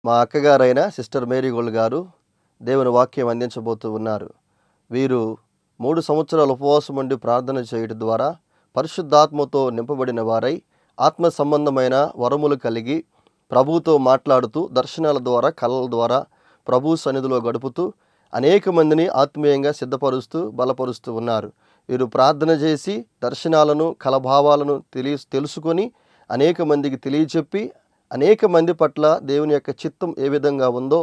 మా అక్కగారైన sister Mary gold గారు దేవుని వాక్యం అందించబోతూ ఉన్నారు. వీరు 3 సంవత్సరాలు ఉపవాసం ఉండి ప్రార్థన చేయడం ద్వారా పరిశుద్ధాత్మతో నింపబడిన వారై ఆత్మ సంబంధమైన వరములు కలిగి ప్రభువుతో మాట్లాడుతూ దర్శనాల ద్వారా కళల ద్వారా ప్రభు సన్నిధిలో గడుపుతూ అనేక మందిని ఆత్మీయంగా సిద్ధపరుస్తూ బలపరుస్తూ ఉన్నారు. వీరు ప్రార్థన చేసి దర్శనాలను కలభావాలను తెలుసుకొని అనేక మందికి తెలియచెప్పి అనేక మంది పట్ల దేవుని యొక్క చిత్తం ఏ విధంగా ఉందో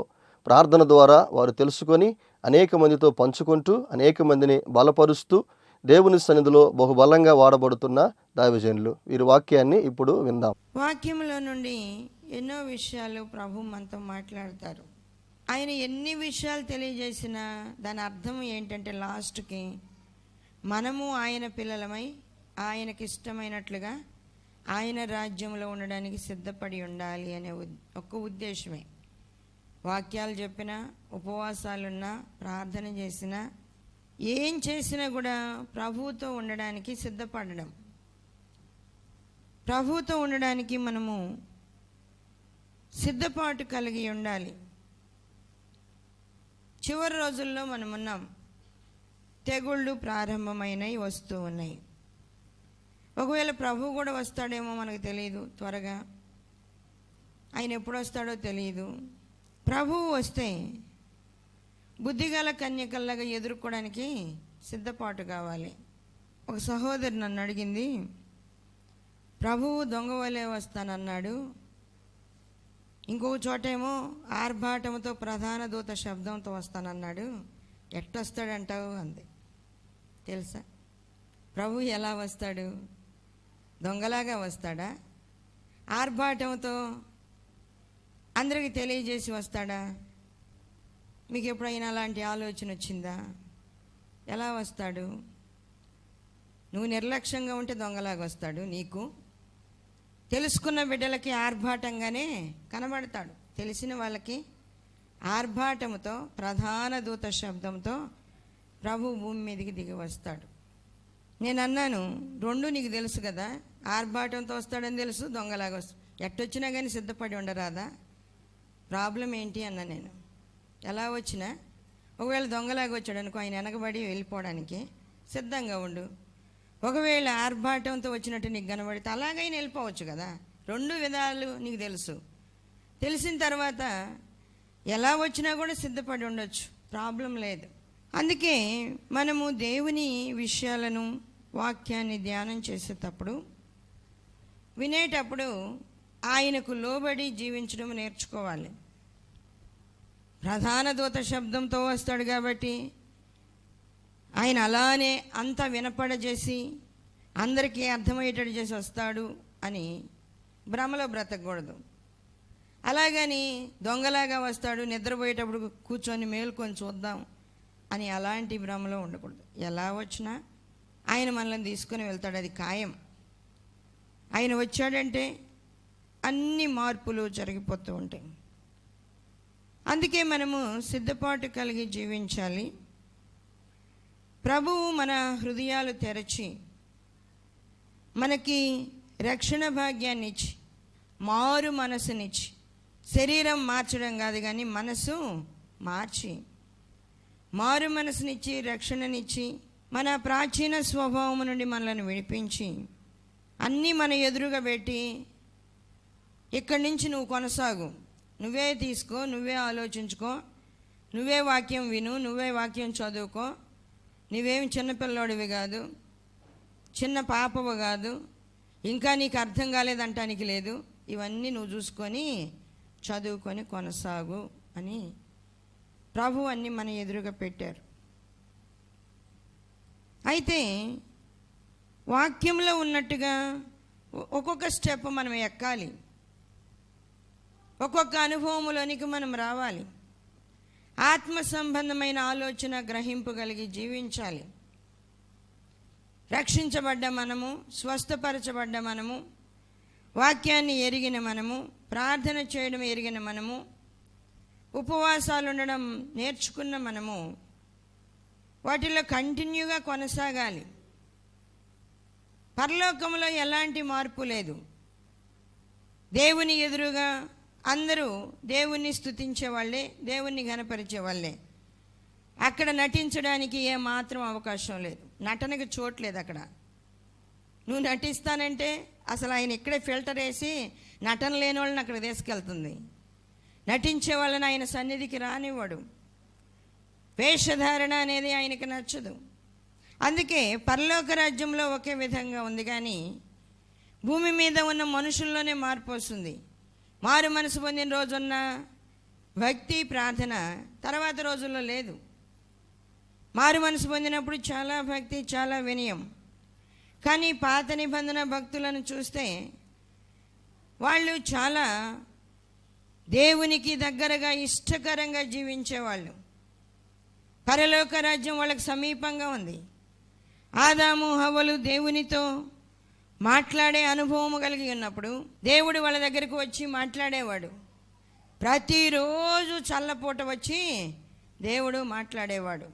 ప్రార్థన ద్వారా వారు తెలుసుకొని అనేక మందితో పంచుకుంటూ అనేక మందిని బలపరుస్తూ దేవుని సన్నిధిలో బహుబలంగా వాడబడుతున్న దైవజనులు. వీరి వాక్యాన్ని ఇప్పుడు విందాం. వాక్యంలో నుండి ఎన్నో విషయాలు ప్రభు మనతో మాట్లాడతారు. ఆయన ఎన్ని విషయాలు తెలియజేసినా దాని అర్థం ఏంటంటే లాస్ట్కి మనము ఆయన పిల్లలమై ఆయనకి ఇష్టమైనట్లుగా ఆయన రాజ్యంలో ఉండడానికి సిద్ధపడి ఉండాలి అనే ఒక ఉద్దేశమే. వాక్యాలు చెప్పినా, ఉపవాసాలున్నా, ప్రార్థన చేసినా, ఏం చేసినా కూడా ప్రభువుతో ఉండడానికి సిద్ధపడడం. ప్రభువుతో ఉండడానికి మనము సిద్ధపాటు కలిగి ఉండాలి. చివరి రోజుల్లో మనం ఉన్నాం. తెగుళ్ళు ప్రారంభమైనవి, వస్తూ ఉన్నాయి. ఒకవేళ ప్రభు కూడా వస్తాడేమో మనకు తెలియదు. త్వరగా ఆయన ఎప్పుడు వస్తాడో తెలియదు. ప్రభువు వస్తే బుద్ధిగల కన్యకల్లాగా ఎదుర్కోవడానికి సిద్ధపాటు కావాలి. ఒక సహోదరు నన్ను అడిగింది, ప్రభువు దొంగ వలె వస్తానన్నాడు, ఇంకొక చోటేమో ఆర్భాటంతో ప్రధాన దూత శబ్దంతో వస్తానన్నాడు, ఎట్టొస్తాడంటావు అంది. తెలుసా ప్రభు ఎలా వస్తాడు? దొంగలాగా వస్తాడా? ఆర్భాటంతో అందరికీ తెలియజేసి వస్తాడా? మీకు ఎప్పుడైనా అలాంటి ఆలోచన వచ్చిందా? ఎలా వస్తాడు? నువ్వు నిర్లక్ష్యంగా ఉంటే దొంగలాగా వస్తాడు. నీకు తెలుసుకున్న బిడ్డలకి ఆర్భాటంగానే కనబడతాడు. తెలిసిన వాళ్ళకి ఆర్భాటంతో ప్రధాన దూత శబ్దంతో ప్రభు భూమి మీదకి దిగి వస్తాడు. నేను అన్నాను, రెండు నీకు తెలుసు కదా, ఆర్భాటంతో వస్తాడని తెలుసు, దొంగలాగా వస్తాడు. ఎట్టొచ్చినా కానీ సిద్ధపడి ఉండరాదా? ప్రాబ్లం ఏంటి అన్నా నేను. ఎలా వచ్చినా ఒకవేళ దొంగలాగా వచ్చాడు అనుకో, ఆయన వెనకబడి వెళ్ళిపోవడానికి సిద్ధంగా ఉండు. ఒకవేళ ఆర్భాటంతో వచ్చినట్టు నీకు కనబడితే అలాగైనా వెళ్ళిపోవచ్చు కదా. 2 విధాలు నీకు తెలుసు. తెలిసిన తర్వాత ఎలా వచ్చినా కూడా సిద్ధపడి ఉండొచ్చు, ప్రాబ్లం లేదు. అందుకే మనము దేవుని విషయాలను, వాక్యాన్ని ధ్యానం చేసేటప్పుడు, వినేటప్పుడు ఆయనకు లోబడి జీవించడం నేర్చుకోవాలి. ప్రధాన దూత శబ్దంతో వస్తాడు కాబట్టి ఆయన అలానే అంతా వినపడజేసి అందరికీ అర్థమయ్యేటట్టు చేసి వస్తాడు అని భ్రమలో బ్రతకూడదు. అలాగని దొంగలాగా వస్తాడు, నిద్రపోయేటప్పుడు కూర్చొని మేల్కొని చూద్దాం అని అలాంటి భ్రమలో ఉండకూడదు. ఎలా వచ్చినా ఆయన మనల్ని తీసుకొని వెళ్తాడు, అది ఖాయం. ఆయన వచ్చాడంటే అన్ని మార్పులు జరిగిపోతూ ఉంటాయి. అందుకే మనము సిద్ధపాటు కలిగి జీవించాలి. ప్రభువు మన హృదయాలు తెరచి మనకి రక్షణ భాగ్యాన్ని ఇచ్చి, మారు మనసునిచ్చి, శరీరం మార్చడం కాదు కానీ మనసు మార్చి, మారు మనసునిచ్చి, రక్షణనిచ్చి, మన ప్రాచీన స్వభావం నుండి మనల్ని విడిపించి, అన్నీ మన ఎదురుగా పెట్టి, ఇక్కడి నుంచి నువ్వు కొనసాగు, నువ్వే తీసుకో, నువ్వే ఆలోచించుకో, నువ్వే వాక్యం విను, నువ్వే వాక్యం చదువుకో, నువ్వేమి చిన్నపిల్లోడివి కాదు, చిన్న పాపవు కాదు, ఇంకా నీకు అర్థం కాలేదంటానికి లేదు, ఇవన్నీ నువ్వు చూసుకొని చదువుకొని కొనసాగు అని ప్రభు అన్నీ మన ఎదురుగా పెట్టారు. అయితే వాక్యంలో ఉన్నట్టుగా ఒక్కొక్క స్టెప్ మనం ఎక్కాలి, ఒక్కొక్క అనుభవంలోనికి మనం రావాలి. ఆత్మ సంబంధమైన ఆలోచన గ్రహింపు కలిగి జీవించాలి. రక్షించబడ్డ మనము, స్వస్థపరచబడ్డ మనము, వాక్యాన్ని ఎరిగిన మనము, ప్రార్థన చేయడం ఎరిగిన మనము, ఉపవాసాలు ఉండడం నేర్చుకున్న మనము వాటిలో కంటిన్యూగా కొనసాగాలి. పరలోకంలో ఎలాంటి మార్పు లేదు. దేవుని ఎదురుగా అందరూ దేవుణ్ణి స్తుతించే వాళ్ళే, దేవుణ్ణి ఘనపరిచే వాళ్ళే. అక్కడ నటించడానికి ఏమాత్రం అవకాశం లేదు, నటనకు చోట్లేదు అక్కడ. నువ్వు నటిస్తానంటే అసలు ఆయన ఇక్కడే ఫిల్టర్ వేసి నటన లేని వాళ్ళని అక్కడ తీసుకెళ్తుంది. నటించే వాళ్ళని ఆయన సన్నిధికి రానివ్వడు. వేషధారణ అనేది ఆయనకి నచ్చదు. అందుకే పరలోక రాజ్యంలో ఒకే విధంగా ఉంది, కానీ భూమి మీద ఉన్న మనుషుల్లోనే మార్పు వస్తుంది. మారు మనసు పొందిన రోజున్న భక్తి ప్రార్థన తర్వాత రోజుల్లో లేదు. మారు మనసు పొందినప్పుడు చాలా భక్తి, చాలా వినయం. కానీ పాత నిబంధన భక్తులను చూస్తే వాళ్ళు చాలా దేవునికి దగ్గరగా ఇష్టకరంగా జీవించేవాళ్ళు. పరలోక రాజ్యం వాళ్ళకి సమీపంగా ఉంది. ఆదాము హవ్వలు దేవునితో మాట్లాడే అనుభవం కలిగి ఉన్నప్పుడు దేవుడు వాళ్ళ దగ్గరకు వచ్చి మాట్లాడేవాడు. ప్రతిరోజు చల్లపూట వచ్చి దేవుడు మాట్లాడేవాడు.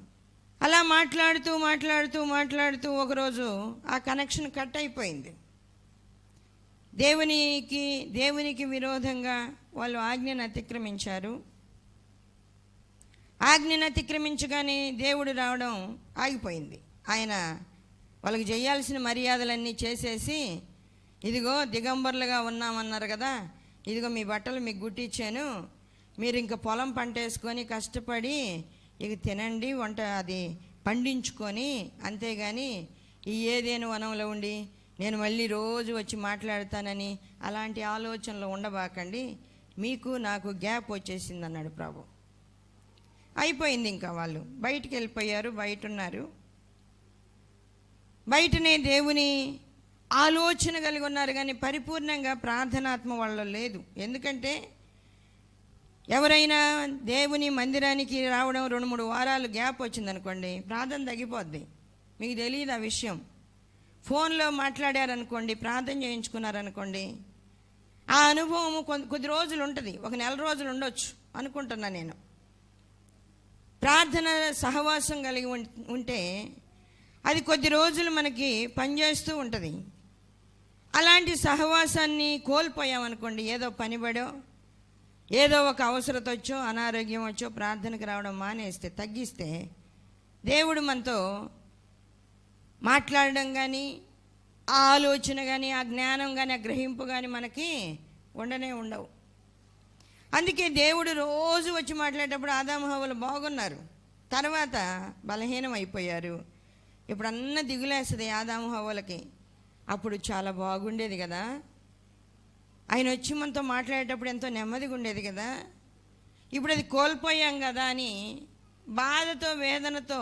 అలా మాట్లాడుతూ మాట్లాడుతూ మాట్లాడుతూ ఒకరోజు ఆ కనెక్షన్ కట్ అయిపోయింది. దేవునికి విరోధంగా వాళ్ళు ఆజ్ఞను అతిక్రమించారు. ఆజ్ఞను అతిక్రమించగానే దేవుడు రావడం ఆగిపోయింది. ఆయన వాళ్ళకి చేయాల్సిన మర్యాదలన్నీ చేసేసి, ఇదిగో దిగంబర్లుగా ఉన్నామన్నారు కదా, ఇదిగో మీ బట్టలు మీకు గుట్టించాను, మీరు ఇంక పొలం పంట వేసుకొని కష్టపడి ఇక తినండి, వంట అది పండించుకొని, అంతేగాని ఈ ఏదేను వనంలో ఉండి నేను మళ్ళీ రోజు వచ్చి మాట్లాడతానని అలాంటి ఆలోచనలు ఉండబాకండి, మీకు నాకు గ్యాప్ వచ్చేసింది అన్నాడు ప్రభు. అయిపోయింది. ఇంకా వాళ్ళు బయటికి వెళ్ళిపోయారు, బయట ఉన్నారు. బయటనే దేవుని ఆలోచన కలిగి ఉన్నారు, కానీ పరిపూర్ణంగా ప్రార్థనాత్మ వాళ్ళలో లేదు. ఎందుకంటే ఎవరైనా దేవుని మందిరానికి రావడం 2-3 వారాలు గ్యాప్ వచ్చిందనుకోండి, ప్రార్థన తగ్గిపోద్ది. మీకు తెలియదు ఆ విషయం. ఫోన్లో మాట్లాడారనుకోండి, ప్రార్థన చేయించుకున్నారనుకోండి, ఆ అనుభవం కొద్ది రోజులు ఉంటుంది, 1 నెల రోజులు ఉండొచ్చు అనుకుంటున్నా నేను. ప్రార్థన సహవాసం కలిగి ఉంటే అది కొద్ది రోజులు మనకి పనిచేస్తూ ఉంటుంది. అలాంటి సహవాసాన్ని కోల్పోయామనుకోండి, ఏదో పనిపడో ఏదో ఒక అవసరత వచ్చో అనారోగ్యం వచ్చో ప్రార్థనకు రావడం మానేస్తే, తగ్గిస్తే దేవుడు మనతో మాట్లాడడం కానీ, ఆ ఆలోచన కానీ, ఆ జ్ఞానం కానీ, ఆ గ్రహింపు కానీ మనకి ఉండవు. అందుకే దేవుడు రోజు వచ్చి మాట్లాడేటప్పుడు ఆదాము హవ్వలు బాగున్నారు, తర్వాత బలహీనం అయిపోయారు. ఇప్పుడు అన్న దిగులేస్తుంది ఆదాము హవ్వలకి. అప్పుడు చాలా బాగుండేది కదా, ఆయన వచ్చి మనతో మాట్లాడేటప్పుడు ఎంతో నెమ్మదిగా ఉండేది కదా, ఇప్పుడు అది కోల్పోయాం కదా అని బాధతో వేదనతో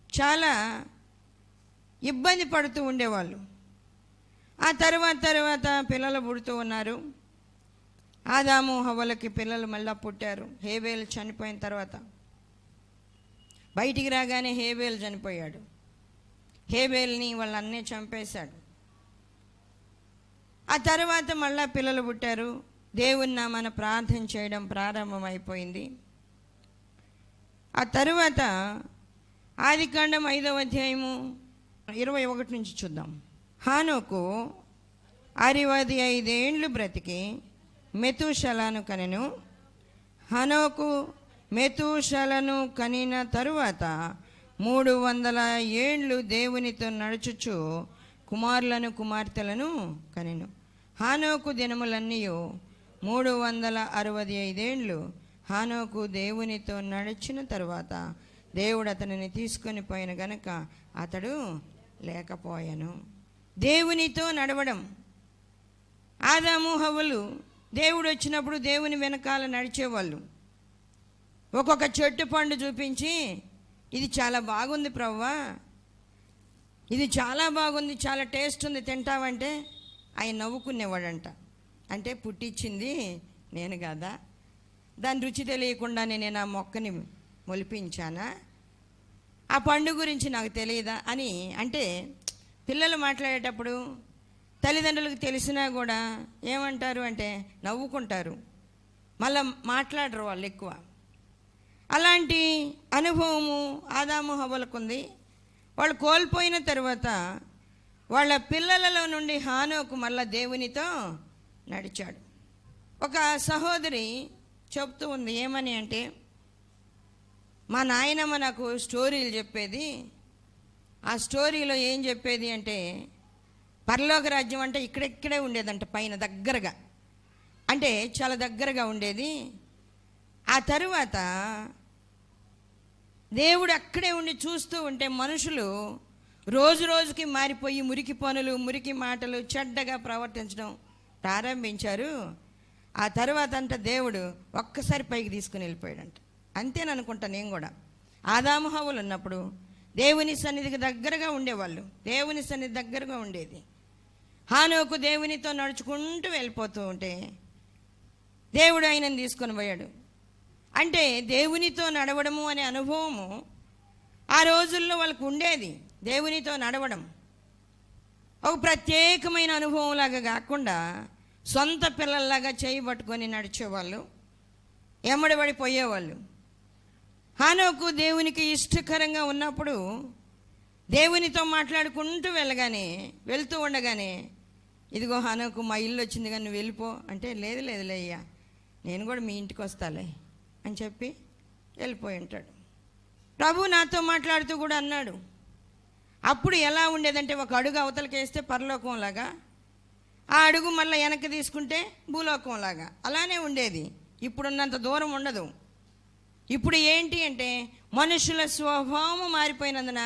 చాలా ఇబ్బంది పడుతూ ఉండేవాళ్ళు. ఆ తర్వాత పిల్లలు పుడుతూ ఉన్నారు. ఆదాము హవ్వలకి పిల్లలు మళ్ళా పుట్టారు. హేబేలు చనిపోయిన తర్వాత బయటికి రాగానే హేబేలు చనిపోయాడు. హేబేల్ని వాళ్ళ అన్నే చంపేశాడు. ఆ తర్వాత మళ్ళా పిల్లలు పుట్టారు. దేవుని నామాన ప్రార్థన చేయడం ప్రారంభమైపోయింది. ఆ తరువాత ఆదికాండం 5వ అధ్యాయము 21 నుంచి చూద్దాం. హానోకు 65 ఏండ్లు బ్రతికి మెతూషలను కనెను. హనోకు మెతూషలను కనిన తరువాత 300 ఏండ్లు దేవునితో నడుచుచు కుమారులను కుమార్తెలను కనెను. హానోకు దినములన్నీ 365 ఏండ్లు. హానోకు దేవునితో నడిచిన తరువాత దేవుడు అతనిని తీసుకొని పోయిన గనుక అతడు లేకపోయాను. దేవునితో నడవడం. ఆదాము హవ్వలు దేవుడు వచ్చినప్పుడు దేవుని వెనకాల నడిచేవాళ్ళు. ఒక్కొక్క చెట్టు పండు చూపించి, ఇది చాలా బాగుంది ప్రభువా, ఇది చాలా బాగుంది, చాలా టేస్ట్ ఉంది, తింటావంటే ఆయన నవ్వుకునేవాడంట. అంటే పుట్టించింది నేను కదా, దాని రుచి తెలియకుండానే నేను ఆ మొక్కని మొలిపించానా, ఆ పండు గురించి నాకు తెలియదా అని. అంటే పిల్లలు మాట్లాడేటప్పుడు తల్లిదండ్రులకు తెలిసినా కూడా ఏమంటారు అంటే నవ్వుకుంటారు, మళ్ళీ మాట్లాడరు వాళ్ళు ఎక్కువ. అలాంటి అనుభవము ఆదాము హవ్వలకు ఉంది. వాళ్ళు కోల్పోయిన తర్వాత వాళ్ళ పిల్లలలో నుండి హానోకు మళ్ళా దేవునితో నడిచాడు. ఒక సహోదరి చెప్తూ ఉంది, ఏమని అంటే, మా నాయనమ్మ నాకు స్టోరీలు చెప్పేది. ఆ స్టోరీలో ఏం చెప్పేది అంటే, పరలోక రాజ్యం అంటే ఇక్కడే ఉండేదంట, పైన దగ్గరగా, అంటే చాలా దగ్గరగా ఉండేది. ఆ తరువాత దేవుడు అక్కడే ఉండి చూస్తూ ఉంటే మనుషులు రోజు రోజుకి మారిపోయి మురికి పనులు, మురికి మాటలు, చెడ్డగా ప్రవర్తించడం ప్రారంభించారు. ఆ తర్వాత అంట దేవుడు ఒక్కసారి పైకి తీసుకుని వెళ్ళిపోయాడంట. అంతేననుకుంటా నేను కూడా. ఆదాము హవ్వలు ఉన్నప్పుడు దేవుని సన్నిధికి దగ్గరగా ఉండేవాళ్ళు, దేవుని సన్నిధి దగ్గరగా ఉండేది. హానోకు దేవునితో నడుచుకుంటూ వెళ్ళిపోతూ ఉంటే దేవుడు ఆయనను తీసుకొని పోయాడు. అంటే దేవునితో నడవడము అనే అనుభవము ఆ రోజుల్లో వాళ్ళకు ఉండేది. దేవునితో నడవడం ఒక ప్రత్యేకమైన అనుభవంలాగా కాకుండా సొంత పిల్లల్లాగా చేయి పట్టుకొని నడిచేవాళ్ళు, ఎమ్మడిపడిపోయేవాళ్ళు. హానోకు దేవునికి ఇష్టకరంగా ఉన్నప్పుడు దేవునితో మాట్లాడుకుంటూ వెళ్తూ ఉండగానే, ఇదిగో హానోకు మా ఇల్లు వచ్చింది కానీ నువ్వు వెళ్ళిపో అంటే, లేదులే అయ్యా, నేను కూడా మీ ఇంటికి వస్తాలే అని చెప్పి వెళ్ళిపోయి ఉంటాడు. ప్రభు నాతో మాట్లాడుతూ కూడా అన్నాడు. అప్పుడు ఎలా ఉండేదంటే, ఒక అడుగు అవతలకి వేస్తే పరలోకంలాగా, ఆ అడుగు మళ్ళీ వెనక్కి తీసుకుంటే భూలోకంలాగా అలానే ఉండేది. ఇప్పుడున్నంత దూరం ఉండదు. ఇప్పుడు ఏంటి అంటే, మనుషుల స్వభావం మారిపోయినందున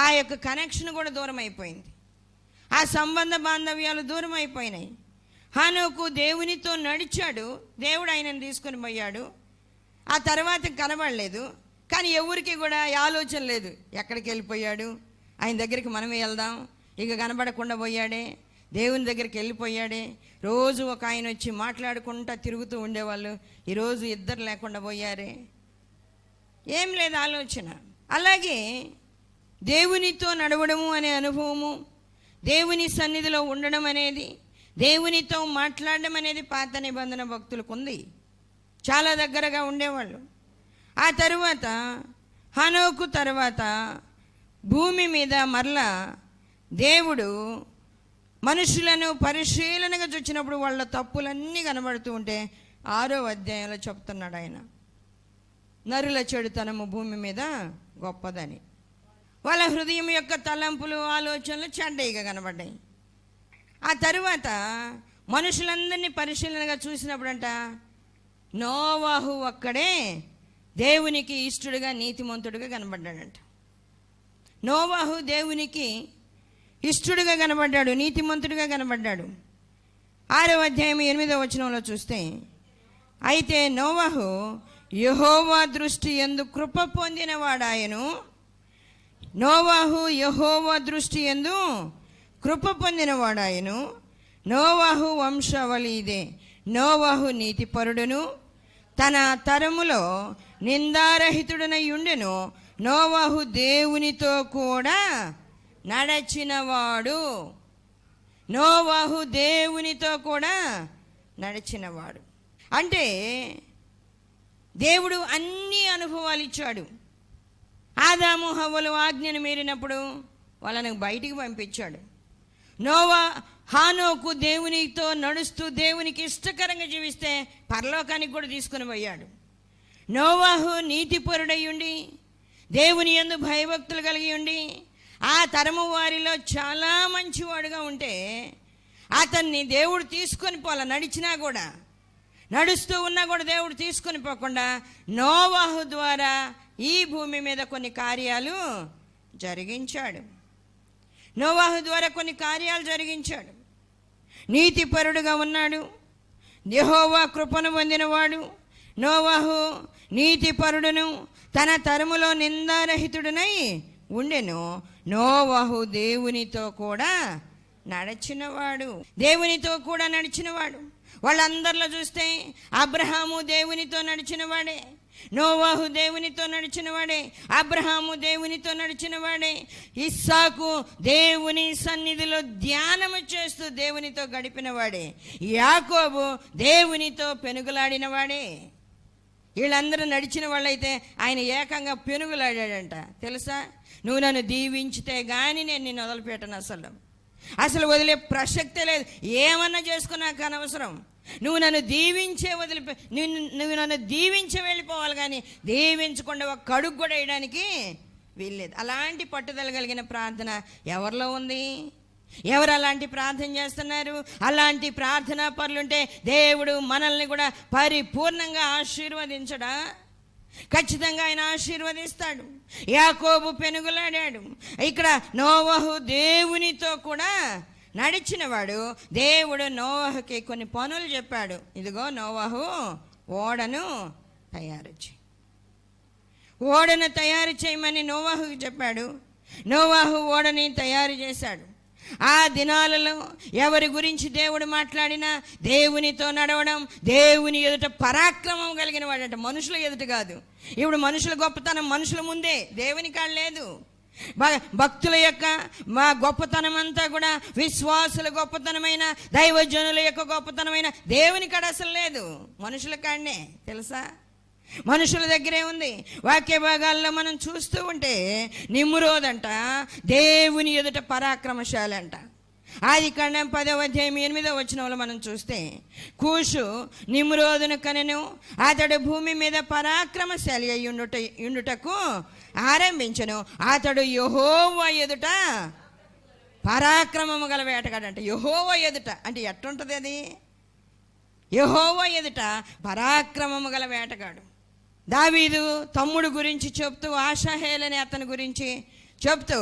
ఆ యొక్క కనెక్షన్ కూడా దూరం అయిపోయింది, ఆ సంబంధ బాంధవ్యాలు దూరం అయిపోయినాయి. హానోకు దేవునితో నడిచాడు, దేవుడు ఆయనను తీసుకొని పోయాడు. ఆ తర్వాత కనబడలేదు, కానీ ఎవరికి కూడా ఆలోచన లేదు, ఎక్కడికి వెళ్ళిపోయాడు, ఆయన దగ్గరికి మనమే వెళ్దాం, ఇక కనబడకుండా పోయాడే, దేవుని దగ్గరికి వెళ్ళిపోయాడే. రోజు ఒక ఆయన వచ్చి మాట్లాడుకుంటూ తిరుగుతూ ఉండేవాళ్ళు, ఈరోజు ఇద్దరు లేకుండా పోయారే, ఏం లేదు ఆలోచన. అలాగే దేవునితో నడవడము అనే అనుభవము, దేవుని సన్నిధిలో ఉండడం అనేది, దేవునితో మాట్లాడడం అనేది పాత నిబంధన భక్తులకు ఉంది, చాలా దగ్గరగా ఉండేవాళ్ళు. ఆ తరువాత హనోకు తర్వాత భూమి మీద మరలా దేవుడు మనుషులను పరిశీలనగా చూచినప్పుడు వాళ్ళ తప్పులన్నీ కనబడుతూ ఉంటే 6వ అధ్యాయంలో చెప్తున్నాడు ఆయన, నరుల చెడుతనము భూమి మీద గొప్పదని. వాళ్ళ హృదయం యొక్క తలంపులు, ఆలోచనలు చెడ్డగా కనబడ్డాయి. ఆ తరువాత మనుషులందరినీ పరిశీలనగా చూసినప్పుడంట, నోవాహు ఒక్కడే దేవునికి ఇష్టడుగా నీతిమంతుడుగా కనబడ్డాడంట. నోవాహు దేవునికి ఇష్టడుగా కనబడ్డాడు, నీతిమంతుడిగా కనబడ్డాడు. 6వ అధ్యాయం 8వ వచనంలో చూస్తే, అయితే నోవాహు యెహోవా దృష్టి యందు కృప పొందినవాడాయను. నోవాహు యెహోవా దృష్టి యందు కృప పొందినవాడాయను. నోవాహు వంశావళి ఇదే, నోవాహు నీతిపరుడును, తన తరములో నిందారహితుడనై ఉండెను. నోవాహు దేవునితో కూడా నడచినవాడు. నోవాహు దేవునితో కూడా నడిచినవాడు. అంటే దేవుడు అన్ని అనుభవాలు ఇచ్చాడు. ఆదాము హవ్వలు ఆజ్ఞను మీరినప్పుడు వాళ్ళని బయటికి పంపించాడు. హానోకు దేవునితో నడుస్తూ దేవునికి ఇష్టకరంగా జీవిస్తే పరలోకానికి కూడా తీసుకుని పోయాడు. నోవాహు నీతిపరుడై ఉండి దేవుని యందు భయభక్తులు కలిగి ఉండి ఆ తరము వారిలో చాలా మంచివాడుగా ఉంటే అతన్ని దేవుడు తీసుకొని పోలా, నడిచినా కూడా, నడుస్తూ ఉన్నా కూడా దేవుడు తీసుకొని పోకుండా నోవాహు ద్వారా ఈ భూమి మీద కొన్ని కార్యాలు జరిగించాడు. నోవాహు ద్వారా కొన్ని కార్యాలు జరిగించాడు. నీతిపరుడుగా ఉన్నాడు, యెహోవా కృపను పొందినవాడు. నోవాహు నీతిపరుడును, తన తరములో నిందారహితుడునై ఉండెను. నోవాహు దేవునితో కూడా నడిచినవాడు. దేవునితో కూడా నడిచినవాడు. వాళ్ళందరిలో చూస్తే అబ్రహాము దేవునితో నడిచినవాడే, నోవాహు దేవునితో నడిచినవాడే, అబ్రహాము దేవునితో నడిచినవాడే, ఇస్సాకు దేవుని సన్నిధిలో ధ్యానము చేస్తూ దేవునితో గడిపినవాడే, యాకోబు దేవునితో పెనుగులాడినవాడే. వీళ్ళందరూ నడిచిన వాళ్ళైతే ఆయన ఏకంగా పెనుగులాడాడంట. తెలుసా, నువ్వు నన్ను దీవించితే కానీ నేను నిన్ను వదిలిపెట్టను, అసలు వదిలే ప్రసక్తే లేదు, ఏమన్నా చేసుకున్నాక అనవసరం, నువ్వు నన్ను దీవించే నువ్వు నన్ను దీవించి వెళ్ళిపోవాలి, కానీ దీవించకుండా ఒక అడుగు కూడా వేయడానికి వీల్లేదు. అలాంటి పట్టుదల కలిగిన ప్రార్థన ఎవరిలో ఉంది? ఎవరు అలాంటి ప్రార్థన చేస్తున్నారు? అలాంటి ప్రార్థనా పరులుంటే దేవుడు మనల్ని కూడా పరిపూర్ణంగా ఆశీర్వదించడా? ఖచ్చితంగా ఆయన ఆశీర్వదిస్తాడు. యాకోబు పెనుగులాడాడు. ఇక్కడ నోవహు దేవునితో కూడా నడిచినవాడు. దేవుడు నోవహుకి కొన్ని పనులు చెప్పాడు. ఇదిగో నోవహు ఓడను తయారు చేయి, ఓడను తయారు చేయమని నోవహుకి చెప్పాడు. నోవహు ఓడని తయారు చేశాడు. ఆ దినాలలో ఎవరి గురించి దేవుడు మాట్లాడినా దేవునితో నడవడం, దేవుని ఎదుట పరాక్రమం కలిగిన వాడట, మనుషుల ఎదుట కాదు. ఇప్పుడు మనుషుల గొప్పతనం మనుషుల ముందే, దేవుని కాడ లేదు. భక్తుల యొక్క మా గొప్పతనం అంతా కూడా విశ్వాసుల గొప్పతనమైన, దైవజనుల యొక్క గొప్పతనమైన దేవుని కాడ అసలు లేదు, మనుషుల కాడనే. తెలుసా? మనుషుల దగ్గరే ఉంది. వాక్య భాగాల్లో మనం చూస్తూ ఉంటే నిమ్రోదంట దేవుని ఎదుట పరాక్రమశాలి అంట. ఆదికాండం 10వ అధ్యాయం 8వ వచనంలో మనం చూస్తే కూషు నిమ్రోదును కనెను, అతడు భూమి మీద పరాక్రమశాలి అయి ఉండుటకు ఆరంభించెను. అతడు యెహోవా ఎదుట పరాక్రమము గల వేటగాడంట. యెహోవా ఎదుట అంటే ఎట్టుంటుంది అది? యెహోవా ఎదుట పరాక్రమము గల వేటగాడు. దావీదు తమ్ముడు గురించి చెప్తూ, ఆషాహేలని అతని గురించి చెప్తూ,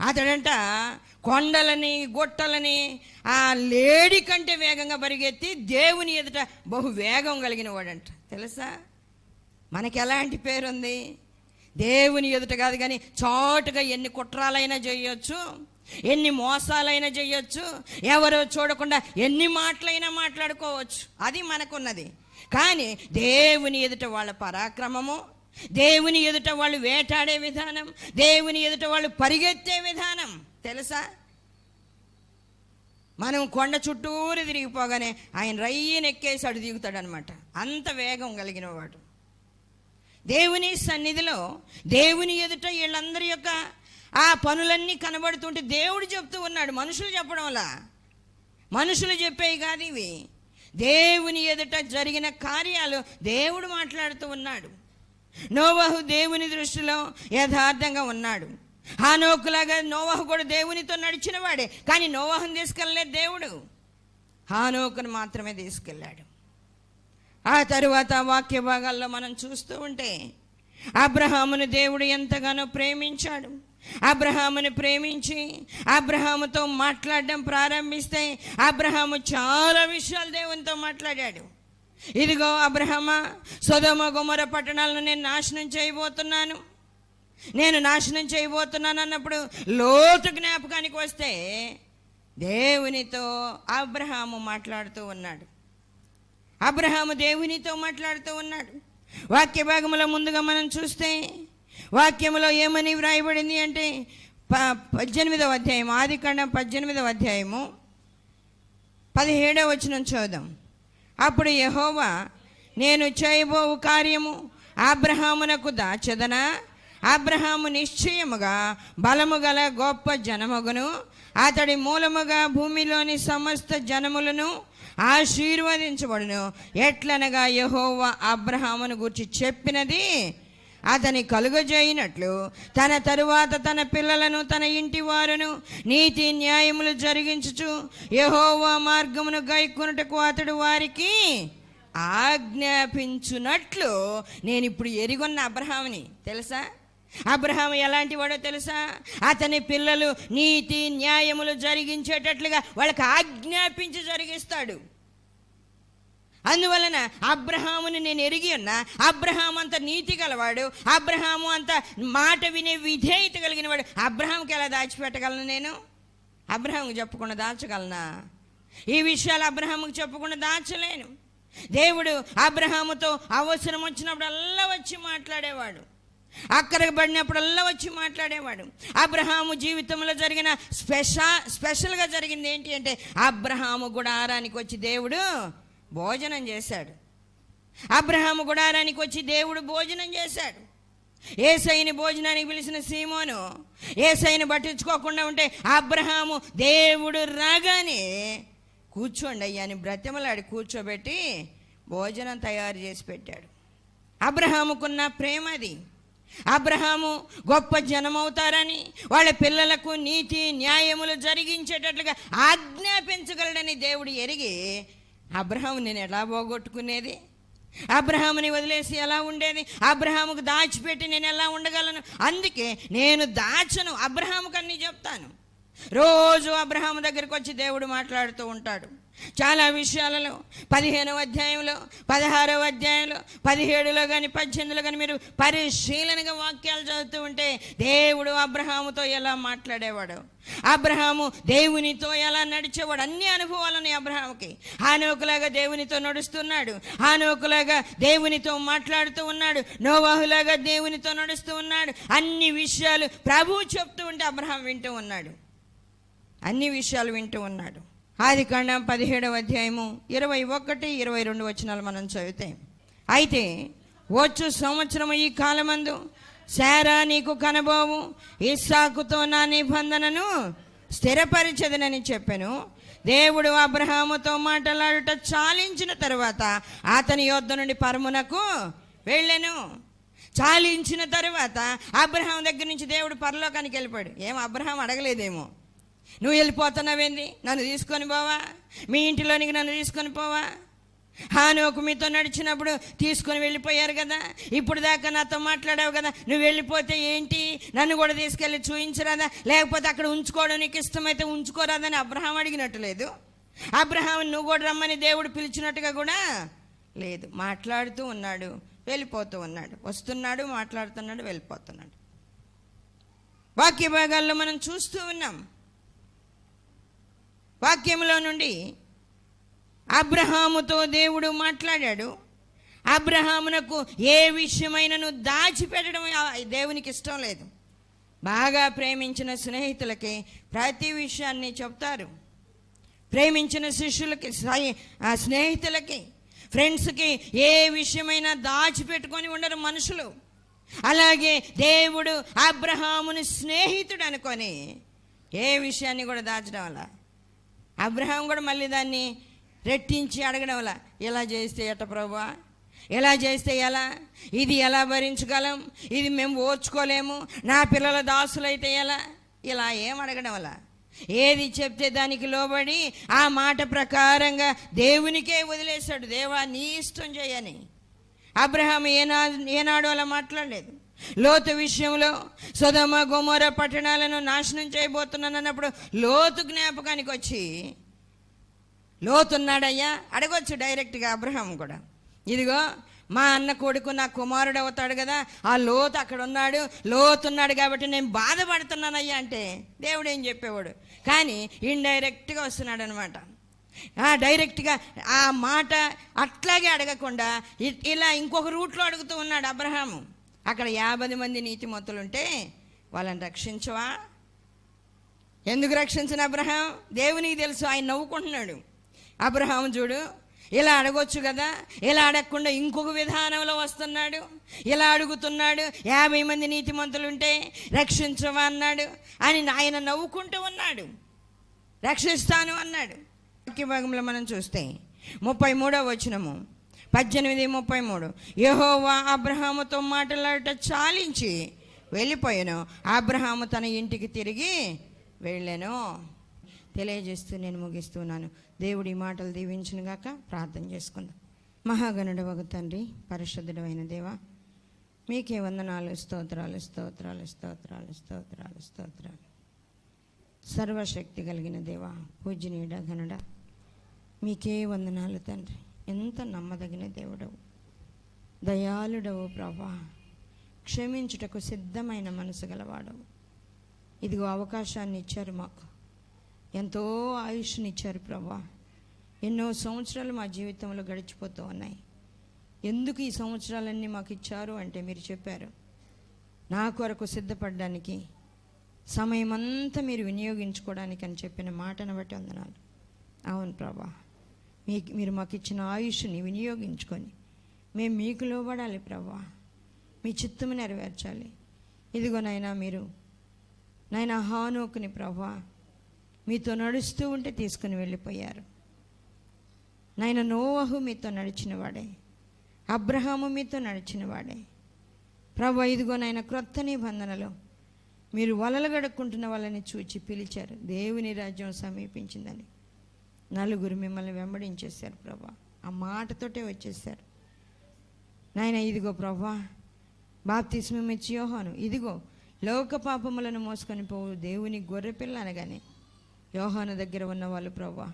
అతడంట కొండలని గుట్టలని ఆ లేడి కంటే వేగంగా పరిగెత్తి దేవుని ఎదుట బహు వేగం కలిగిన వాడంట. తెలుసా? మనకి ఎలాంటి పేరుంది? దేవుని ఎదుట కాదు కానీ చాటుగా ఎన్ని కుట్రాలైనా చేయొచ్చు, ఎన్ని మోసాలైనా చేయొచ్చు, ఎవరో చూడకుండా ఎన్ని మాటలైనా మాట్లాడుకోవచ్చు, అది మనకున్నది. కానీ దేవుని ఎదుట వాళ్ళ పరాక్రమము, దేవుని ఎదుట వాళ్ళు వేటాడే విధానం, దేవుని ఎదుట వాళ్ళు పరిగెత్తే విధానం తెలుసా? మనం కొండ చుట్టూరు తిరిగిపోగానే ఆయన రయ్యని ఎక్కేసి అడు దిగుతాడు అనమాట, అంత వేగం కలిగిన వాడు. దేవుని సన్నిధిలో దేవుని ఎదుట వీళ్ళందరి యొక్క ఆ పనులన్నీ కనబడుతుంటే దేవుడు చెప్తూ ఉన్నాడు, మనుషులు చెప్పడం వల్ల. మనుషులు చెప్పేవి కాదు ఇవి, దేవుని ఎదుట జరిగిన కార్యాలు దేవుడు మాట్లాడుతూ ఉన్నాడు. నోవహు దేవుని దృష్టిలో యథార్థంగా ఉన్నాడు. హానోకులాగా నోవహు కూడా దేవునితో నడిచిన వాడే, కానీ నోవహుని తీసుకెళ్ళలేదు దేవుడు, హానోకును మాత్రమే తీసుకెళ్ళాడు. ఆ తరువాత వాక్య భాగాల్లో మనం చూస్తూ ఉంటే అబ్రహామును దేవుడు ఎంతగానో ప్రేమించాడు. అబ్రహాముని ప్రేమించి అబ్రహాముతో మాట్లాడడం ప్రారంభిస్తే అబ్రహాము చాలా విషయాలు దేవునితో మాట్లాడాడు. ఇదిగో అబ్రహామా, సొదొమ గొమొర్రా పట్టణాలను నేను నాశనం చేయబోతున్నాను అన్నప్పుడు లోతు జ్ఞాపకానికి వస్తే దేవునితో అబ్రహాము మాట్లాడుతూ ఉన్నాడు. అబ్రహాము దేవునితో మాట్లాడుతూ ఉన్నాడు. వాక్య భాగంలో ముందుగా మనం చూస్తే వాక్యంలో ఏమని వ్రాయబడింది అంటే 18వ అధ్యాయం, ఆదికాండం 18వ అధ్యాయము 17వ వచనం చూద్దాం. అప్పుడు యెహోవా, నేను చేయబోవు కార్యము అబ్రహామునకు దాచదనా? అబ్రహాము నిశ్చయముగా బలము గల గొప్ప జనమగును, అతడి మూలముగా భూమిలోని సమస్త జనములను ఆశీర్వదించబడును. ఎట్లనగా యెహోవా అబ్రహామును గూర్చి చెప్పినది అతని కలుగజేయినట్లు తన తరువాత తన పిల్లలను తన ఇంటి వారును నీతి న్యాయములు జరిగించుచు యెహోవా మార్గమును గైకొనుటకు అతడు వారికి ఆజ్ఞాపించునట్లు నేను ఇప్పుడు ఎరిగొన్న అబ్రహాముని. తెలుసా? అబ్రహాము ఎలాంటి వాడో తెలుసా? అతని పిల్లలు నీతి న్యాయములు జరిగించేటట్లుగా వాళ్ళకి ఆజ్ఞాపించి జరిగిస్తాడు. అందువలన అబ్రహాముని నేను ఎరిగి ఉన్నా. అబ్రహాము అంత నీతి గలవాడు, అబ్రహాము అంత మాట వినే విధేయత కలిగిన వాడు. అబ్రహాంకి ఎలా దాచిపెట్టగలను? నేను అబ్రహాముకి చెప్పకుండా దాచగలనా? ఈ విషయాలు అబ్రహాముకి చెప్పకుండా దాచలేను. దేవుడు అబ్రహాముతో అవసరం వచ్చినప్పుడల్లా వచ్చి మాట్లాడేవాడు, అక్కడికి పడినప్పుడల్లా వచ్చి మాట్లాడేవాడు. అబ్రహాము జీవితంలో జరిగిన స్పెషల్గా జరిగింది ఏంటి అంటే అబ్రహాము గుడారానికి వచ్చి దేవుడు భోజనం చేశాడు. అబ్రహాము గుడారానికి వచ్చి దేవుడు భోజనం చేశాడు. యేసయ్యని భోజనానికి పిలిచిన సీమోను యేసయ్యని పట్టించుకోకుండా ఉంటే అబ్రహాము దేవుడు రాగానే కూర్చోండి అయ్యా అని బ్రతిమలాడి కూర్చోబెట్టి భోజనం తయారు చేసి పెట్టాడు. అబ్రహాముకున్న ప్రేమ అది. అబ్రహాము గొప్ప జనమవుతారని, వాళ్ళ పిల్లలకు నీతి న్యాయములు జరిగించేటట్లుగా ఆజ్ఞాపించగలడని దేవుడు ఎరిగి అబ్రహాము నేను ఎలా పోగొట్టుకునేది, అబ్రహాముని వదిలేసి ఎలా ఉండేది, అబ్రహాముకు దాచిపెట్టి నేను ఎలా ఉండగలను, అందుకే నేను దాచను, అబ్రహాముకు అన్నీ చెప్తాను. రోజు అబ్రహాము దగ్గరికి వచ్చి దేవుడు మాట్లాడుతూ ఉంటాడు చాలా విషయాలలో. 15వ అధ్యాయంలో, 16వ అధ్యాయంలో, 17లో కానీ 18లో కానీ మీరు పరిశీలనగా వాక్యాలు చదువుతూ ఉంటే దేవుడు అబ్రహాముతో ఎలా మాట్లాడేవాడు, అబ్రహాము దేవునితో ఎలా నడిచేవాడు, అన్ని అనుభవాలని అబ్రహాముకి. హానోకులాగా దేవునితో నడుస్తున్నాడు, హానోకులాగా దేవునితో మాట్లాడుతూ ఉన్నాడు, నోవాహులాగా దేవునితో నడుస్తూ ఉన్నాడు. అన్ని విషయాలు ప్రభువు చెప్తూ ఉంటే అబ్రహాం వింటూ ఉన్నాడు, అన్ని విషయాలు వింటూ ఉన్నాడు. ఆదికాండం 17వ అధ్యాయము 21, 22 వచనాలు మనం చదివితే, అయితే వచ్చు సంవత్సరము ఈ కాలమందు శారా నీకు కనబోవు, ఇస్సాకుతో నా నిబంధనను స్థిరపరిచెదనని చెప్పెను. దేవుడు అబ్రహాముతో మాట్లాడుట చాలించిన తరువాత అతని యొద్ద నుండి పరమునకు వెళ్ళెను. చాలించిన తరువాత అబ్రహాం దగ్గర నుంచి దేవుడు పరలోకానికి వెళ్ళిపోయాడు. ఏం అబ్రహాం అడగలేదేమో, నువ్వు వెళ్ళిపోతున్నావేంది, నన్ను తీసుకొని పోవా, మీ ఇంటిలోనికి నన్ను తీసుకొని పోవా, హానోకు మీతో నడిచినప్పుడు తీసుకొని వెళ్ళిపోయారు కదా, ఇప్పుడు దాకా నాతో మాట్లాడావు కదా, నువ్వు వెళ్ళిపోతే ఏంటి, నన్ను కూడా తీసుకెళ్ళి చూయించరాదా, లేకపోతే అక్కడ ఉంచుకోవడం నీకు ఇష్టమైతే ఉంచుకోరాదని అబ్రహాం అడిగినట్టు లేదు, అబ్రహాం నువ్వు కూడా రమ్మని దేవుడు పిలిచినట్టుగా కూడా లేదు. మాట్లాడుతూ ఉన్నాడు, వెళ్ళిపోతూ ఉన్నాడు, వస్తున్నాడు, మాట్లాడుతున్నాడు, వెళ్ళిపోతున్నాడు. వాక్య భాగాల్లో మనం చూస్తూ ఉన్నాం. వాక్యంలో నుండి అబ్రహాముతో దేవుడు మాట్లాడాడు. అబ్రహామునకు ఏ విషయమైనను దాచిపెట్టడం దేవునికి ఇష్టం లేదు. బాగా ప్రేమించిన స్నేహితులకి ప్రతి విషయాన్ని చెప్తారు. ప్రేమించిన శిష్యులకి, స్నేహితులకి, ఫ్రెండ్స్కి ఏ విషయమైనా దాచిపెట్టుకొని ఉండరు మనుషులు. అలాగే దేవుడు అబ్రహాముని స్నేహితుడు అనుకొని ఏ విషయాన్ని కూడా దాచడం వల్ల అబ్రహాం కూడా మళ్ళీ దాన్ని రెట్టించి అడగడం వల్ల, ఎలా చేస్తే ఎట్ట ప్రభువా, ఎలా చేస్తే ఎలా, ఇది ఎలా భరించగలం, ఇది మేము ఓర్చుకోలేము, నా పిల్లల దాసులైతే ఎలా, ఇలా ఏం అడగడం వల్ల ఏది చెప్తే దానికి లోబడి ఆ మాట ప్రకారంగా దేవునికే వదిలేశాడు. దేవా నీ ఇష్టం చేయని. అబ్రహాం ఏనాడు అలా మాట్లాడలేదు. లోతు విషయంలో సొదొమ గొమొర్రా పట్టణాలను నాశనం చేయబోతున్నాను అన్నప్పుడు లోతు జ్ఞాపకానికి వచ్చి, లోతున్నాడయ్యా అడగొచ్చు డైరెక్ట్గా అబ్రహాం కూడా, ఇదిగో మా అన్న కొడుకు నా కుమారుడు అవుతాడు కదా, ఆ లోతు అక్కడ ఉన్నాడు, లోతున్నాడు కాబట్టి నేను బాధపడుతున్నానయ్యా అంటే దేవుడు ఏం చెప్పేవాడు. కానీ ఇండైరెక్ట్గా వస్తున్నాడు అనమాట. డైరెక్ట్గా ఆ మాట అట్లాగే అడగకుండా ఇలా ఇంకొక రూట్లో అడుగుతూ ఉన్నాడు అబ్రహాము. అక్కడ 50 మంది నీతిమంతులు ఉంటే వాళ్ళని రక్షించవా? ఎందుకు రక్షించిన అబ్రహాం? దేవునికి తెలుసు, ఆయన నవ్వుకుంటున్నాడు. అబ్రహాం చూడు, ఇలా అడగొచ్చు కదా, ఇలా అడగకుండా ఇంకొక విధానంలో వస్తున్నాడు, ఇలా అడుగుతున్నాడు, 50 మంది నీతిమంతులు ఉంటే రక్షించవా అన్నాడు అని ఆయన నవ్వుకుంటూ ఉన్నాడు. రక్షిస్తాను అన్నాడు. వాక్య భాగంలో మనం చూస్తే 33వ వచనము 18:33, యెహోవా అబ్రహాముతో మాట్లాడుట చాలించి వెళ్ళిపోయాను, అబ్రహాము తన ఇంటికి తిరిగి వెళ్ళాను. తెలియజేస్తూ నేను ముగిస్తున్నాను. దేవుడి మాటలు దీవించును గాక. ప్రార్థన చేసుకుందాం. మహాగణుడు వగు తండ్రి, పరిశుద్ధుడు అయిన దేవా, మీకే వందనాలు, స్తోత్రాలు, స్తోత్రాలు, స్తోత్రాలు, స్తోత్రాలు, స్తోత్రాలు. సర్వశక్తి కలిగిన దేవా, పూజ్యనీయుడ, ఘనుడ, మీకే వందనాలు తండ్రి. ఎంత నమ్మదగిన దేవుడవు, దయాళుడవు ప్రభా, క్షమించుటకు సిద్ధమైన మనసు గలవాడవు. ఇదిగో అవకాశాన్ని ఇచ్చారు మాకు, ఎంతో ఆయుష్ని ఇచ్చారు ప్రభా. ఎన్నో సంవత్సరాలు మా జీవితంలో గడిచిపోతూ ఉన్నాయి. ఎందుకు ఈ సంవత్సరాలన్నీ మాకు ఇచ్చారు అంటే మీరు చెప్పారు, నా కొరకు సిద్ధపడడానికి, సమయం అంతా మీరు వినియోగించుకోవడానికి అని చెప్పిన మాటను బట్టి వందనాలు. అవును ప్రభా, మీరు మాకు ఇచ్చిన ఆయుష్ని వినియోగించుకొని మేము మీకు లోబడాలి ప్రభా, మీ చిత్తము నెరవేర్చాలి. ఇదిగో నాయనా, మీరు నాయనా హానోకుని ప్రభా మీతో నడుస్తూ ఉంటే తీసుకుని వెళ్ళిపోయారు. నాయన నోవహు మీతో నడిచిన వాడే, అబ్రహాము మీతో నడిచిన వాడే. ప్రభు ఇదిగో నాయన క్రొత్త నిబంధనలో మీరు వలలు గడుక్కుంటున్న వాళ్ళని చూచి పిలిచారు. దేవుని రాజ్యం సమీపించిందని నలుగురు మిమ్మల్ని వెంబడించేశారు ప్రభా. ఆ మాటతోటే వచ్చేసారు నాయన. ఇదిగో ప్రభా, బాప్తిస్మం ఇచ్చి యోహాను ఇదిగో లోక పాపములను మోసుకొని పోవు దేవుని గొర్రెపిల్ల అనగానే యోహాను దగ్గర ఉన్న వాళ్ళు ప్రభా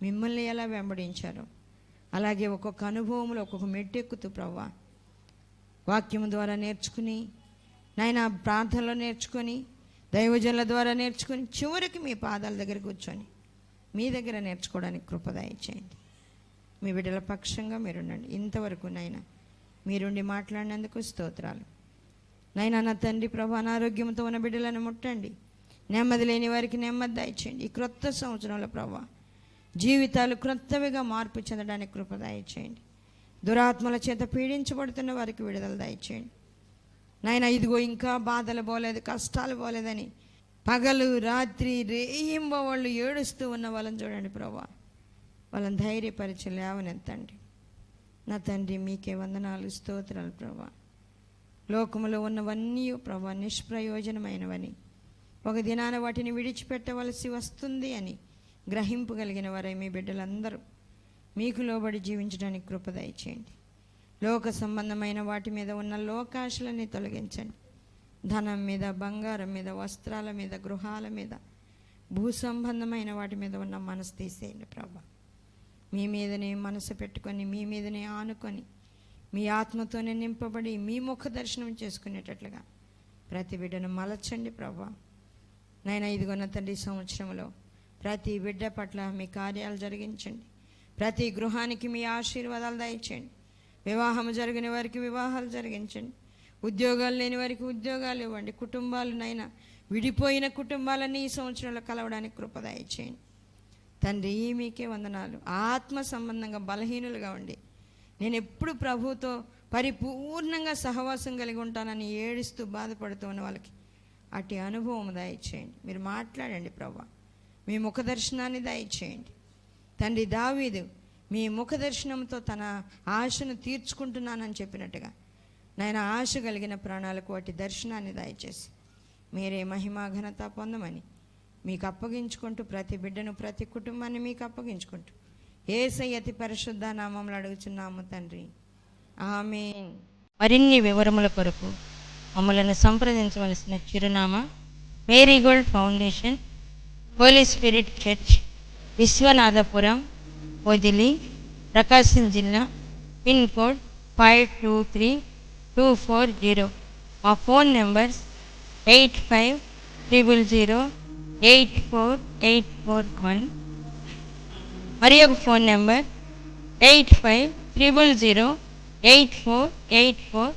మిమ్మల్ని ఎలా వెంబడించారు, అలాగే ఒక్కొక్క అనుభవంలో ఒక్కొక్క మెట్టెక్కుతూ ప్రభా వాక్యము ద్వారా నేర్చుకుని నాయన, ప్రార్థనలో నేర్చుకొని, దైవజనుల ద్వారా నేర్చుకొని, చివరికి మీ పాదాల దగ్గర కూర్చొని మీ దగ్గర నేర్చుకోవడానికి కృపదయ చేయండి. మీ బిడ్డల పక్షంగా మీరుండండి. ఇంతవరకు నాయన మీరుండి మాట్లాడినందుకు స్తోత్రాలు నాయన. నా తండ్రి ప్రభు, అనారోగ్యంతో ఉన్న బిడ్డలను ముట్టండి. నెమ్మది లేని వారికి నెమ్మది దయచేయండి. ఈ క్రొత్త సంవత్సరంలో ప్రభు జీవితాలు క్రొత్తవిగా మార్పు చెందడానికి కృప దయచేయండి. దురాత్మల చేత పీడించబడుతున్న వారికి విడుదల దయచేయండి నాయన. ఇదిగో ఇంకా బాధలు పోలేదు, కష్టాలు పోలేదని పగలు రాత్రి రేయింబోళ్ళు ఏడుస్తూ ఉన్న వాళ్ళని చూడండి ప్రభా. వాళ్ళని ధైర్యపరిచి లేవనెత్తండి నా తండ్రి. మీకే వందనాలు, స్తోత్రాలు ప్రభా. లోకములో ఉన్నవన్నీ ప్రభా నిష్ప్రయోజనమైనవని, ఒక దినాన వాటిని విడిచిపెట్టవలసి వస్తుంది అని గ్రహింపగలిగిన వారై మీ బిడ్డలందరూ మీకు లోబడి జీవించడానికి కృప దయచేయండి. లోక సంబంధమైన వాటి మీద ఉన్న లోకాశలని తొలగించండి. ధనం మీద, బంగారం మీద, వస్త్రాల మీద, గృహాల మీద, భూ సంబంధమైన వాటి మీద ఉన్న మనసు తీసేయండి ప్రభా. మీ మీదనే మనసు పెట్టుకొని, మీ మీదనే ఆనుకొని, మీ ఆత్మతోనే నింపబడి మీ ముఖ దర్శనం చేసుకునేటట్లుగా ప్రతి బిడ్డను మలచండి ప్రభా. నాయన ఇదిగొన్న తండ్రి, సంవత్సరంలో ప్రతి బిడ్డ పట్ల మీ కార్యాలు జరిగించండి. ప్రతి గృహానికి మీ ఆశీర్వాదాలు దయచేయండి. వివాహం జరిగిన వారికి వివాహాలు జరిగించండి. ఉద్యోగాలు లేని వారికి ఉద్యోగాలు ఇవ్వండి. కుటుంబాలు నైనా విడిపోయిన కుటుంబాలన్నీ ఈ సంవత్సరంలో కలవడానికి కృప దయచేయండి తండ్రి. మీకే వందనాలు. ఆత్మ సంబంధంగా బలహీనులుగా ఉండి నేను ఎప్పుడు ప్రభువుతో పరిపూర్ణంగా సహవాసం కలిగి ఉంటానని ఏడుస్తూ బాధపడుతూ ఉన్న వాళ్ళకి అట్టి అనుభవం దయచేయండి. మీరు మాట్లాడండి ప్రభా. మీ ముఖ దర్శనాన్ని దయచేయండి తండ్రి. దావీదు మీ ముఖ దర్శనంతో తన ఆశను తీర్చుకుంటున్నానని చెప్పినట్టుగా నాయన ఆశ కలిగిన ప్రాణాలకు వాటి దర్శనాన్ని దయచేసి మీరే మహిమా ఘనత పొందమని మీకు అప్పగించుకుంటూ, ప్రతి బిడ్డను ప్రతి కుటుంబాన్ని మీకు అప్పగించుకుంటూ యేసయ్య అతి పరిశుద్ధ నామములో అడుగుచున్నాము తండ్రి, ఆమేన్. మరిన్ని వివరముల కొరకు మమ్మలను సంప్రదించవలసిన చిరునామా marigold foundation, holy spirit church, Vishwanathapuram, Podili, Prakasam జిల్లా, పిన్ కోడ్ 523240. మా ఫోన్ నెంబర్స్ 8500084841, మరి ఒక ఫోన్ నెంబర్ 8500084841.